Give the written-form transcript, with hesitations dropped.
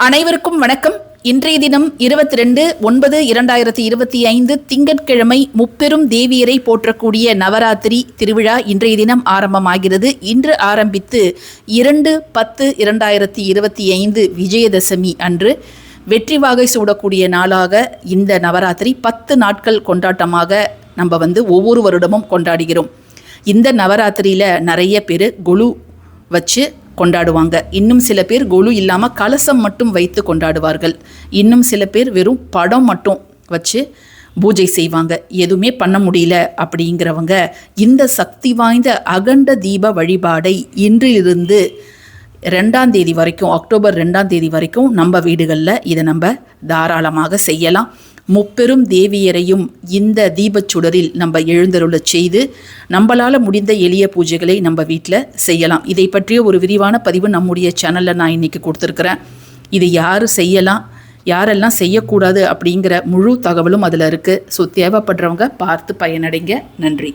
அனைவருக்கும் வணக்கம். இன்றைய தினம் 22/9/2025 திங்கட்கிழமை முப்பெரும் தேவியரை போற்றக்கூடிய நவராத்திரி திருவிழா இன்றைய தினம் ஆரம்பமாகிறது. இன்று ஆரம்பித்து 2/10/2025 விஜயதசமி அன்று வெற்றி வாகை சூடக்கூடிய நாளாக இந்த நவராத்திரி 10 நாட்கள் கொண்டாட்டமாக நம்ம ஒவ்வொரு வருடமும் கொண்டாடுகிறோம். இந்த நவராத்திரியில் நிறைய பேர் கொலு வச்சு கொண்டாடுவாங்க. இன்னும் சில பேர் கொலு இல்லாமல் கலசம் மட்டும் வைத்து கொண்டாடுவார்கள். இன்னும் சில பேர் வெறும் படம் மட்டும் வச்சு பூஜை செய்வாங்க. எதுவுமே பண்ண முடியல அப்படிங்கிறவங்க இந்த சக்தி வாய்ந்த அகண்ட தீப வழிபாடை இன்றிலிருந்து 2ஆம் தேதி வரைக்கும், அக்டோபர் 2ஆம் தேதி வரைக்கும் நம்ம வீடுகளில் இதை நம்ம தாராளமாக செய்யலாம். முப்பெரும் தேவியரையும் இந்த தீபச்சுடரில் நம்ம எழுந்தருள செய்து நம்மளால் முடிந்த எளிய பூஜைகளை நம்ம வீட்டில் செய்யலாம். இதை பற்றிய ஒரு விரிவான பதிவு நம்முடைய சேனலில் நான் இன்றைக்கி கொடுத்துருக்குறேன். இது யார் செய்யலாம், யாரெல்லாம் செய்யக்கூடாது அப்படிங்கிற முழு தகவலும் அதில் இருக்குது. ஸோ தேவைப்படுறவங்க பார்த்து பயனடைங்க. நன்றி.